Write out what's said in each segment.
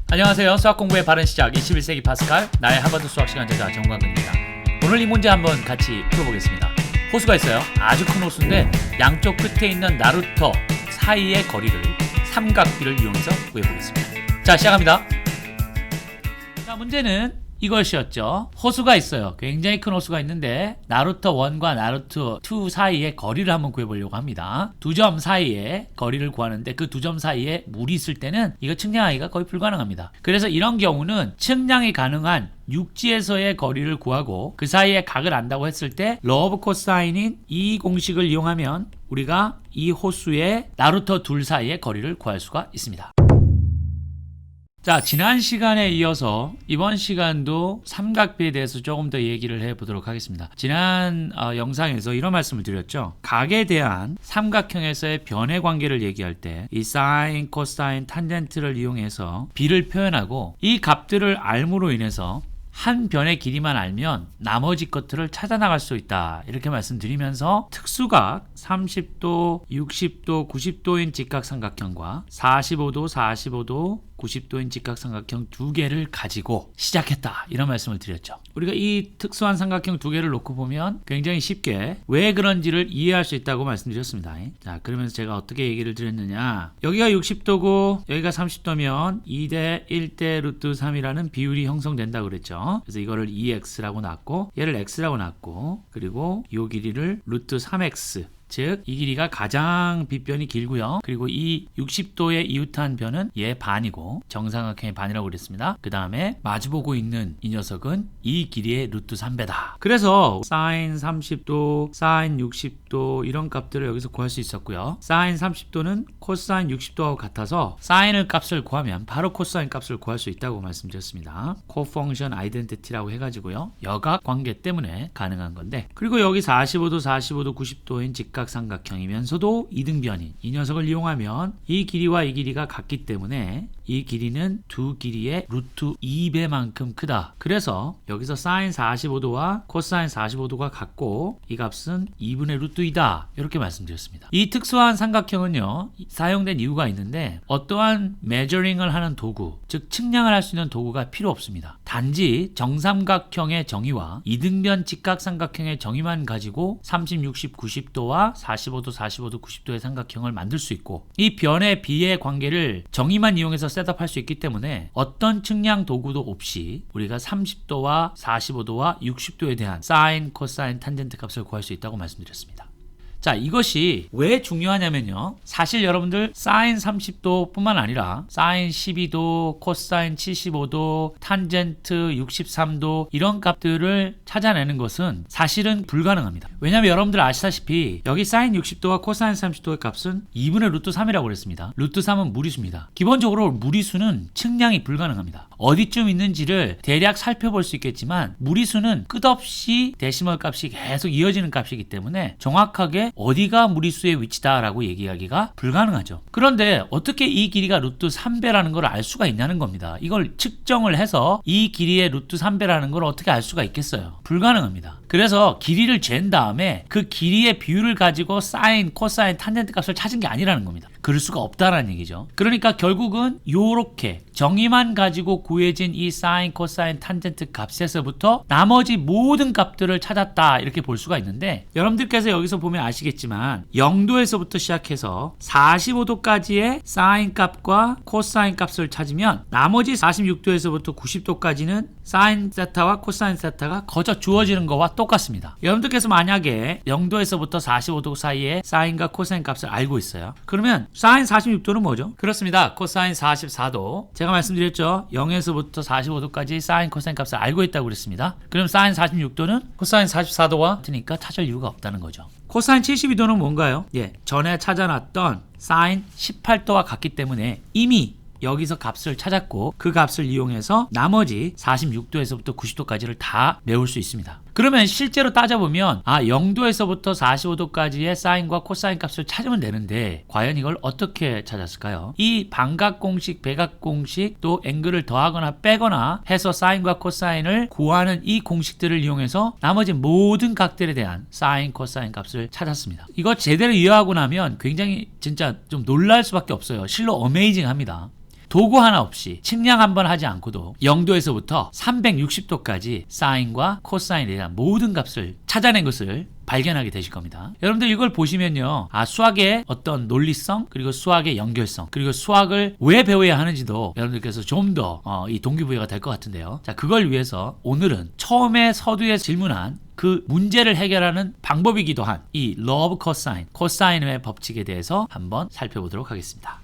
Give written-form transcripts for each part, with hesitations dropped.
안녕하세요. 수학 공부의 바른 시작 21세기 파스칼 나의 하버드 수학 시간 제자 정광근입니다. 오늘 이 문제 한번 같이 풀어보겠습니다. 호수가 있어요. 아주 큰 호수인데 양쪽 끝에 있는 나루터 사이의 거리를 삼각비를 이용해서 구해보겠습니다. 자, 시작합니다. 자, 문제는 이것이었죠. 호수가 있어요. 굉장히 큰 호수가 있는데 나루터 1과 나루터 2 사이의 거리를 한번 구해보려고 합니다. 두 점 사이에 거리를 구하는데 그 두 점 사이에 물이 있을 때는 이거 측량하기가 거의 불가능합니다. 그래서 이런 경우는 측량이 가능한 육지에서의 거리를 구하고 그 사이에 각을 안다고 했을 때 러브 코사인인 이 공식을 이용하면 우리가 이 호수의 나루터 둘 사이의 거리를 구할 수가 있습니다. 자, 지난 시간에 이어서 이번 시간도 삼각비에 대해서 조금 더 얘기를 해보도록 하겠습니다. 지난 영상에서 이런 말씀을 드렸죠. 각에 대한 삼각형에서의 변의 관계를 얘기할 때 이 사인, 코사인, 탄젠트를 이용해서 비를 표현하고 이 값들을 알므로 인해서 한 변의 길이만 알면 나머지 것들을 찾아나갈 수 있다. 이렇게 말씀드리면서 특수각 30도, 60도, 90도인 직각삼각형과 45도, 45도, 90도인 직각삼각형 두 개를 가지고 시작했다. 이런 말씀을 드렸죠. 우리가 이 특수한 삼각형 두 개를 놓고 보면 굉장히 쉽게 왜 그런지를 이해할 수 있다고 말씀드렸습니다. 자, 그러면서 제가 어떻게 얘기를 드렸느냐. 여기가 60도고 여기가 30도면 2대 1대 루트 3이라는 비율이 형성된다고 그랬죠. 그래서 이거를 2x라고 놨고 얘를 x라고 놨고 그리고 이 길이를 루트 3x 즉 이 길이가 가장 빗변이 길고요. 그리고 이 60도의 이웃한 변은 얘 반이고 정삼각형의 반이라고 그랬습니다. 그 다음에 마주보고 있는 이 녀석은 이 길이의 루트 3배다. 그래서 사인 30도, 사인 60도 이런 값들을 여기서 구할 수 있었고요. 사인 30도는 코사인 60도하고 같아서 사인의 값을 구하면 바로 코사인 값을 구할 수 있다고 말씀드렸습니다. 코펑션 아이덴티티라고 해가지고요. 여각 관계 때문에 가능한 건데 그리고 여기 45도, 45도, 90도인 직각삼각형이면서도 이등변인 이 녀석을 이용하면 이 길이와 이 길이가 같기 때문에 이 길이는 두 길이의 루트 2배만큼 크다. 그래서 여기서 사인 45도와 코사인 45도가 같고 이 값은 2분의 루트 2다. 이렇게 말씀드렸습니다. 이 특수한 삼각형은요. 사용된 이유가 있는데 어떠한 메저링을 하는 도구, 즉 측량을 할 수 있는 도구가 필요 없습니다. 단지 정삼각형의 정의와 이등변 직각삼각형의 정의만 가지고 30, 60, 90도와 45도, 45도, 90도의 삼각형을 만들 수 있고 이 변의 비의 관계를 정의만 이용해서 셋업할 수 있기 때문에 어떤 측량 도구도 없이 우리가 30도와 45도와 60도에 대한 사인, 코사인, 탄젠트 값을 구할 수 있다고 말씀드렸습니다. 자, 이것이 왜 중요하냐면요. 사실 여러분들 사인 30도 뿐만 아니라 사인 12도, 코사인 75도, 탄젠트 63도 이런 값들을 찾아내는 것은 사실은 불가능합니다. 왜냐하면 여러분들 아시다시피 여기 사인 60도와 코사인 30도의 값은 2분의 루트 3이라고 그랬습니다. 루트 3은 무리수입니다. 기본적으로 무리수는 측량이 불가능합니다. 어디쯤 있는지를 대략 살펴볼 수 있겠지만 무리수는 끝없이 데시멀 값이 계속 이어지는 값이기 때문에 정확하게 어디가 무리수의 위치다라고 얘기하기가 불가능하죠. 그런데 어떻게 이 길이가 루트 3배라는 걸 알 수가 있냐는 겁니다. 이걸 측정을 해서 이 길이의 루트 3배라는 걸 어떻게 알 수가 있겠어요? 불가능합니다. 그래서 길이를 잰 다음에 그 길이의 비율을 가지고 사인, 코사인, 탄젠트 값을 찾은 게 아니라는 겁니다. 그럴 수가 없다라는 얘기죠. 그러니까 결국은 요렇게 정의만 가지고 구해진 이 사인, 코사인, 탄젠트 값에서부터 나머지 모든 값들을 찾았다 이렇게 볼 수가 있는데 여러분들께서 여기서 보면 아시겠지만 0도에서부터 시작해서 45도까지의 사인 값과 코사인 값을 찾으면 나머지 46도에서부터 90도까지는 사인 세타와 코사인 세타가 거저 주어지는 거와 똑같습니다. 여러분들께서 만약에 0도에서부터 45도 사이에 사인과 코사인 값을 알고 있어요. 그러면 사인 46도는 뭐죠? 그렇습니다. 코사인 44도. 제가 말씀드렸죠. 0에서부터 45도까지 사인, 코사인 값을 알고 있다고 그랬습니다. 그럼 사인 46도는 코사인 44도와 같으니까 찾을 이유가 없다는 거죠. 코사인 72도는 뭔가요? 전에 찾아놨던 사인 18도와 같기 때문에 이미 여기서 값을 찾았고 그 값을 이용해서 나머지 46도에서부터 90도까지를 다 메울 수 있습니다. 그러면 실제로 따져보면 0도에서부터 45도까지의 사인과 코사인 값을 찾으면 되는데 과연 이걸 어떻게 찾았을까요? 이 반각공식, 백악공식 또 앵글을 더하거나 빼거나 해서 사인과 코사인을 구하는 이 공식들을 이용해서 나머지 모든 각들에 대한 사인, 코사인 값을 찾았습니다. 이거 제대로 이해하고 나면 굉장히 진짜 좀 놀랄 수밖에 없어요. 실로 어메이징합니다. 도구 하나 없이 측량 한번 하지 않고도 0도에서부터 360도까지 사인과 코사인에 대한 모든 값을 찾아낸 것을 발견하게 되실 겁니다. 여러분들 이걸 보시면요, 수학의 어떤 논리성, 그리고 수학의 연결성, 그리고 수학을 왜 배워야 하는지도 여러분들께서 좀 더 이 동기부여가 될 것 같은데요. 자, 그걸 위해서 오늘은 처음에 서두에 질문한 그 문제를 해결하는 방법이기도 한 이 law of cosine, 코사인의 법칙에 대해서 한번 살펴보도록 하겠습니다.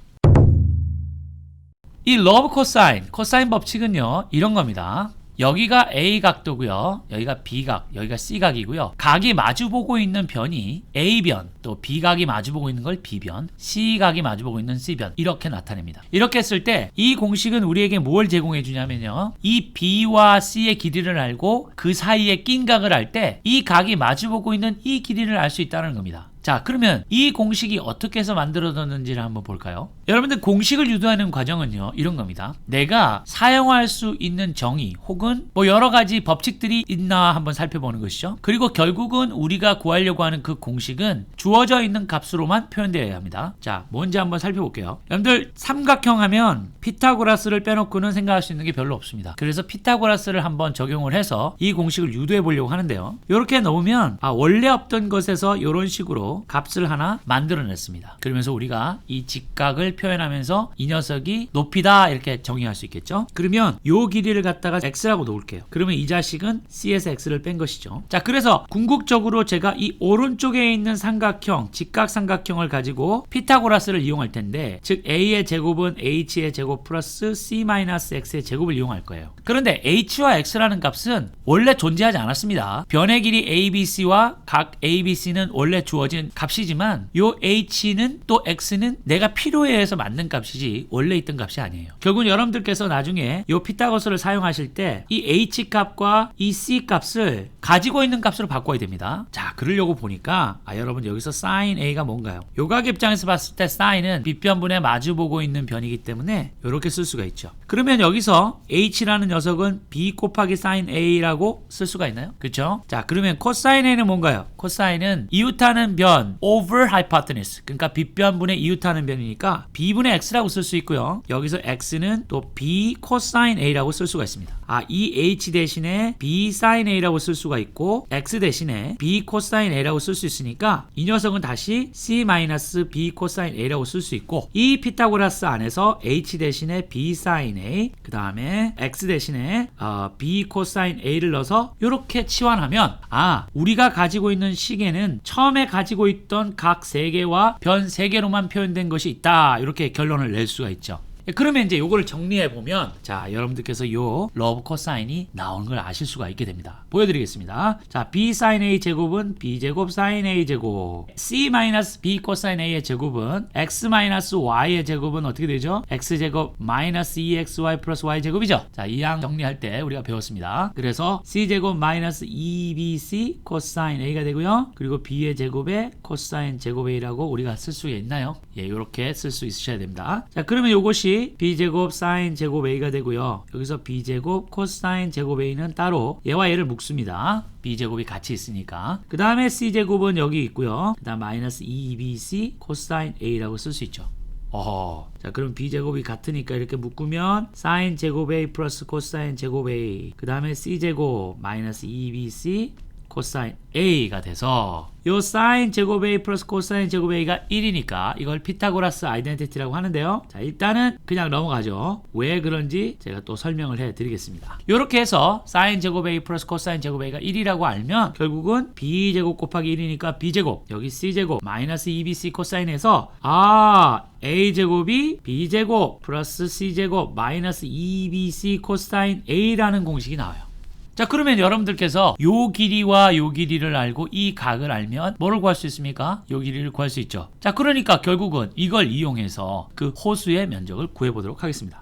이 law of cosine, 코사인 법칙은요, 이런 겁니다. 여기가 A 각도고요, 여기가 B 각, 여기가 C 각이고요. 각이 마주보고 있는 변이 A변, 또 B 각이 마주보고 있는 걸 B변, C 각이 마주보고 있는 C변, 이렇게 나타냅니다. 이렇게 했을 때 이 공식은 우리에게 뭘 제공해 주냐면요, 이 B와 C의 길이를 알고 그 사이에 낀 각을 알 때 이 각이 마주보고 있는 이 길이를 알 수 있다는 겁니다. 자, 그러면 이 공식이 어떻게 해서 만들어졌는지를 한번 볼까요? 여러분들, 공식을 유도하는 과정은요, 이런 겁니다. 내가 사용할 수 있는 정의 혹은 뭐 여러 가지 법칙들이 있나 한번 살펴보는 것이죠. 그리고 결국은 우리가 구하려고 하는 그 공식은 주어져 있는 값으로만 표현되어야 합니다. 자, 뭔지 한번 살펴볼게요. 여러분들, 삼각형 하면 피타고라스를 빼놓고는 생각할 수 있는 게 별로 없습니다. 그래서 피타고라스를 한번 적용을 해서 이 공식을 유도해 보려고 하는데요. 이렇게 넣으면 원래 없던 것에서 이런 식으로 값을 하나 만들어냈습니다. 그러면서 우리가 이 직각을 표현하면서 이 녀석이 높이다 이렇게 정의할 수 있겠죠. 그러면 요 길이를 갖다가 x라고 놓을게요. 그러면 이 자식은 c에서 x를 뺀 것이죠. 자, 그래서 궁극적으로 제가 이 오른쪽에 있는 삼각형, 직각 삼각형을 가지고 피타고라스를 이용할 텐데, 즉 a의 제곱은 h의 제곱 플러스 c-x의 제곱을 이용할 거예요. 그런데 h와 x라는 값은 원래 존재하지 않았습니다. 변의 길이 abc와 각 abc는 원래 주어진 값이지만 요 h는 또 x는 내가 필요에 의해서 만든 값이지 원래 있던 값이 아니에요. 결국은 여러분들께서 나중에 요 피타고라스를 사용하실 때 이 h 값과 이 c 값을 가지고 있는 값으로 바꿔야 됩니다. 자, 그러려고 보니까 여러분, 여기서 sin a가 뭔가요? 요각 입장에서 봤을 때 sin은 빗변분에 마주보고 있는 변이기 때문에 이렇게 쓸 수가 있죠. 그러면 여기서 h라는 녀석은 b 곱하기 sin a라고 쓸 수가 있나요? 그렇죠? 자, 그러면 cosine a는 뭔가요? cosine은 이웃하는 변 over hypotenuse, 그러니까 빗변분의 이웃하는 변이니까 b분의 x라고 쓸 수 있고요. 여기서 x는 또 b cosine a라고 쓸 수가 있습니다. 이 h 대신에 b sin a라고 쓸 수가 있고, x 대신에 b cosine a라고 쓸 수 있으니까 이 녀석은 다시 c-b cosine a라고 쓸 수 있고, 이 피타고라스 안에서 h 대신에 b sin a, 그 다음에 x 대신에 b cosine a를 넣어서 이렇게 치환하면 우리가 가지고 있는 식에는 처음에 가지고 있던 각 3개와 변 3개로만 표현된 것이 있다, 이렇게 결론을 낼 수가 있죠. 그러면 이제 요거를 정리해 보면, 자, 여러분들께서 요 러브 코사인이 나오는 걸 아실 수가 있게 됩니다. 보여드리겠습니다. 자, b sin a 제곱은 b 제곱 sin a 제곱, c 마이너스 b 코사인 a의 제곱은 x 마이너스 y의 제곱은 어떻게 되죠? x 제곱 마이너스 2xy 플러스 y 제곱이죠. 자, 이 양 정리할 때 우리가 배웠습니다. 그래서 c 제곱 마이너스 2bc 코사인 a가 되고요. 그리고 b의 제곱에 코사인 제곱 a라고 우리가 쓸 수 있나요? 예, 요렇게 쓸 수 있으셔야 됩니다. 자, 그러면 요것이 b제곱 sin 제곱 a가 되고요. 여기서 b제곱 코사인 제곱 a는 따로 얘와 얘를 묶습니다. b제곱이 같이 있으니까. 그 다음에 c제곱은 여기 있고요. 그 다음 마이너스 2bc 코사인 a라고 쓸 수 있죠. 자, 그럼 b제곱이 같으니까 이렇게 묶으면 sin 제곱 a 플러스 코사인 제곱 a, 그 다음에 c제곱 마이너스 2bc 코사인 a가 돼서 요 sin 제곱 a 플러스 코사인 제곱 a가 1이니까 이걸 피타고라스 아이덴티티라고 하는데요. 자, 일단은 그냥 넘어가죠. 왜 그런지 제가 또 설명을 해 드리겠습니다. 이렇게 해서 sin 제곱 a 플러스 코사인 제곱 a가 1이라고 알면 결국은 b 제곱 곱하기 1이니까 b 제곱, 여기 c 제곱 마이너스 2bc 코사인에서 a 제곱이 b 제곱 플러스 c 제곱 마이너스 2bc 코사인 a라는 공식이 나와요. 자, 그러면 여러분들께서 요 길이와 요 길이를 알고 이 각을 알면 뭐를 구할 수 있습니까? 요 길이를 구할 수 있죠. 자, 그러니까 결국은 이걸 이용해서 그 호수의 면적을 구해보도록 하겠습니다.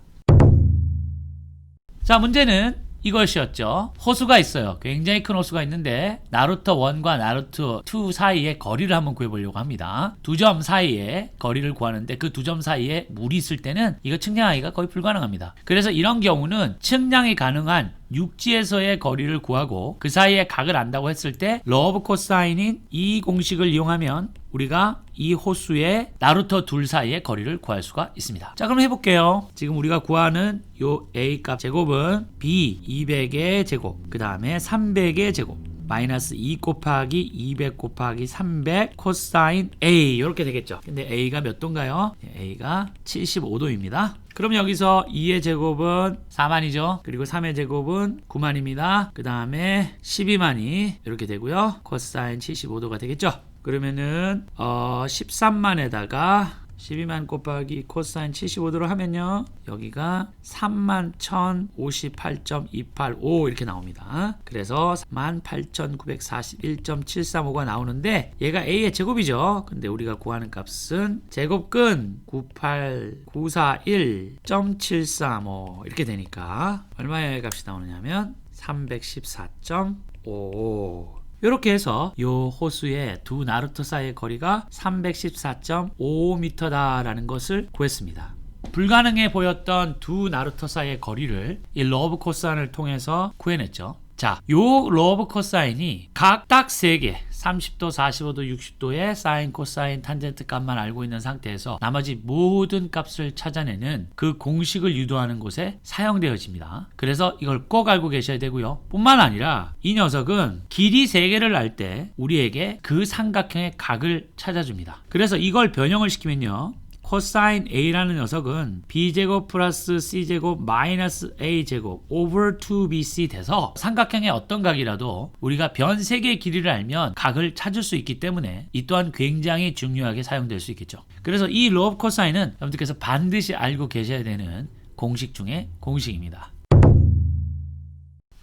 자, 문제는 이것이었죠. 호수가 있어요. 굉장히 큰 호수가 있는데 나루터 1과 나루터 2 사이의 거리를 한번 구해보려고 합니다. 두 점 사이에 거리를 구하는데 그 두 점 사이에 물이 있을 때는 이거 측량하기가 거의 불가능합니다. 그래서 이런 경우는 측량이 가능한 육지에서의 거리를 구하고 그 사이에 각을 안다고 했을 때 러브 코사인인 이 공식을 이용하면 우리가 이 호수의 나루터 둘 사이의 거리를 구할 수가 있습니다. 자, 그럼 해볼게요. 지금 우리가 구하는 요 A 값 제곱은 B 200의 제곱, 그 다음에 300의 제곱, 마이너스 2 곱하기 200 곱하기 300 코사인 A 이렇게 되겠죠. 근데 A가 몇 도인가요? A가 75도입니다. 그럼 여기서 2의 제곱은 4만이죠. 그리고 3의 제곱은 9만입니다. 그 다음에 12만이 이렇게 되고요. 코사인 75도가 되겠죠. 그러면은 13만에다가 12만 곱하기 코사인 75도로 하면요, 여기가 31,058.285 이렇게 나옵니다. 그래서 18,941.735가 나오는데 얘가 A의 제곱이죠. 근데 우리가 구하는 값은 제곱근 98941.735 이렇게 되니까 얼마의 값이 나오느냐면 314.55. 이렇게 해서 이 호수의 두 나루터 사이의 거리가 314.55m다라는 것을 구했습니다. 불가능해 보였던 두 나루터 사이의 거리를 이 러브 코사인을 통해서 구해냈죠. 자, 요 러브 코사인이 각 딱 3개 30도, 45도, 60도의 사인, 코사인, 탄젠트 값만 알고 있는 상태에서 나머지 모든 값을 찾아내는 그 공식을 유도하는 곳에 사용되어집니다. 그래서 이걸 꼭 알고 계셔야 되고요. 뿐만 아니라 이 녀석은 길이 3개를 알 때 우리에게 그 삼각형의 각을 찾아줍니다. 그래서 이걸 변형을 시키면요, 코사인 A라는 녀석은 B제곱 플러스 C제곱 마이너스 A제곱 over 2BC 돼서 삼각형의 어떤 각이라도 우리가 변 3개의 길이를 알면 각을 찾을 수 있기 때문에 이 또한 굉장히 중요하게 사용될 수 있겠죠. 그래서 이 러브 코사인은 여러분들께서 반드시 알고 계셔야 되는 공식 중에 공식입니다.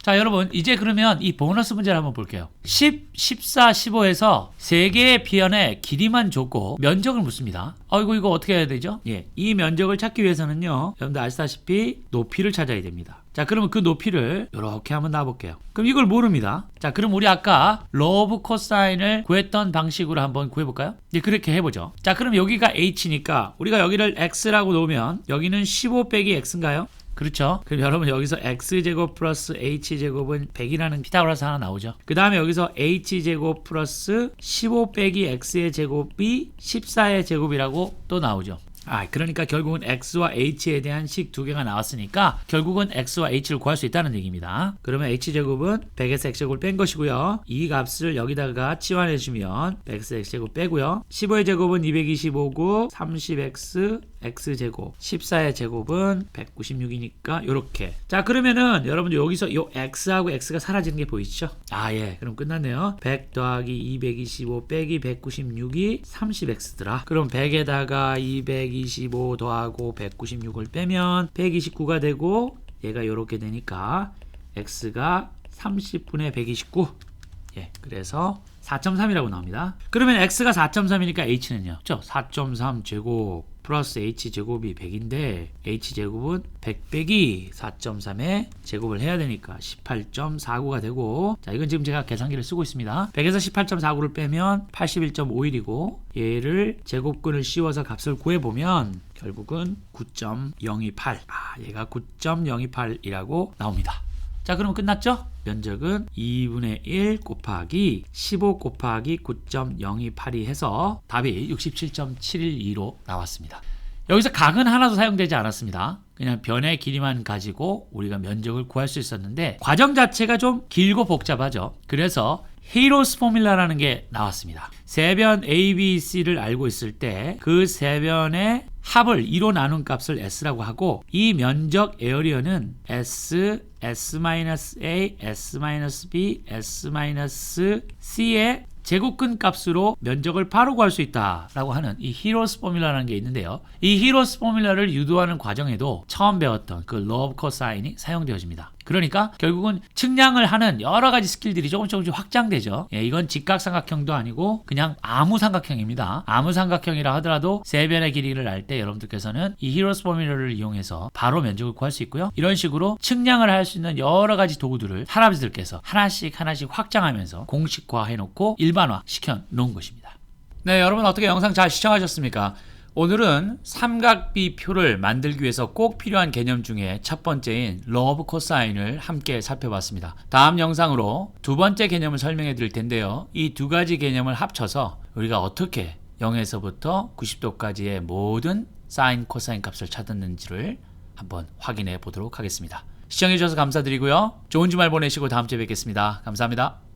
자, 여러분 이제 그러면 이 보너스 문제를 한번 볼게요. 10, 14, 15에서 3개의 비연의 길이만 줬고 면적을 묻습니다. 이거 어떻게 해야 되죠? 이 면적을 찾기 위해서는요, 여러분들 아시다시피 높이를 찾아야 됩니다. 자, 그러면 그 높이를 이렇게 한번 놔볼게요. 그럼 이걸 모릅니다. 자, 그럼 우리 아까 러브 코사인을 구했던 방식으로 한번 구해볼까요? 그렇게 해보죠. 자, 그럼 여기가 h니까 우리가 여기를 x라고 놓으면 여기는 15 빼기 x인가요? 그렇죠. 그럼 여러분 여기서 x제곱 플러스 h제곱은 100이라는 피타고라스 하나 나오죠. 그 다음에 여기서 h제곱 플러스 15 빼기 x의 제곱이 14의 제곱이라고 또 나오죠. 그러니까 결국은 x와 h에 대한 식 2개가 나왔으니까 결국은 x와 h를 구할 수 있다는 얘기입니다. 그러면 h제곱은 100에서 x제곱을 뺀 것이고요. 이 값을 여기다가 치환해주면 100에서 x제곱 빼고요. 15의 제곱은 225고 30x x제곱, 14의 제곱은 196이니까 요렇게. 자, 그러면은 여러분들 여기서 요 x하고 x가 사라지는 게 보이시죠? 그럼 끝났네요. 100 더하기 225 빼기 196이 30x더라. 그럼 100에다가 225 더하고 196을 빼면 129가 되고 얘가 요렇게 되니까 x가 30분의 129. 그래서 4.3이라고 나옵니다. 그러면 x가 4.3이니까 h는요, 4.3 제곱 플러스 h제곱이 100인데 h제곱은 100 빼기 4.3의 제곱을 해야 되니까 18.49가 되고, 자, 이건 지금 제가 계산기를 쓰고 있습니다. 100에서 18.49를 빼면 81.51이고 얘를 제곱근을 씌워서 값을 구해보면 결국은 9.028. 얘가 9.028이라고 나옵니다. 자, 그럼 끝났죠? 면적은 2분의 1 곱하기 15 곱하기 9.028이 해서 답이 67.712로 나왔습니다. 여기서 각은 하나도 사용되지 않았습니다. 그냥 변의 길이만 가지고 우리가 면적을 구할 수 있었는데 과정 자체가 좀 길고 복잡하죠. 그래서 히로스 포뮬라라는 게 나왔습니다. 세변 A, B, C를 알고 있을 때 그 세변의 합을 2로 나눈 값을 S라고 하고, 이 면적 에어리어는 S, S-A, S-B, S-C의 제곱근 값으로 면적을 바로 구할 수 있다라고 하는 이 히로스 포뮬라라는 게 있는데요. 이 히로스 포뮬라를 유도하는 과정에도 처음 배웠던 그 러브 코사인이 사용되어집니다. 그러니까 결국은 측량을 하는 여러 가지 스킬들이 조금씩 확장되죠. 이건 직각삼각형도 아니고 그냥 아무 삼각형입니다. 아무 삼각형이라 하더라도 세변의 길이를 알 때 여러분들께서는 이 히로스 포뮬러를 이용해서 바로 면적을 구할 수 있고요. 이런 식으로 측량을 할 수 있는 여러 가지 도구들을 할아버지들께서 하나씩 확장하면서 공식화해 놓고 일반화 시켜 놓은 것입니다. 네, 여러분 어떻게 영상 잘 시청하셨습니까? 오늘은 삼각비표를 만들기 위해서 꼭 필요한 개념 중에 첫 번째인 러브 코사인을 함께 살펴봤습니다. 다음 영상으로 두 번째 개념을 설명해 드릴 텐데요. 이 두 가지 개념을 합쳐서 우리가 어떻게 0에서부터 90도까지의 모든 사인, 코사인 값을 찾았는지를 한번 확인해 보도록 하겠습니다. 시청해 주셔서 감사드리고요. 좋은 주말 보내시고 다음 주에 뵙겠습니다. 감사합니다.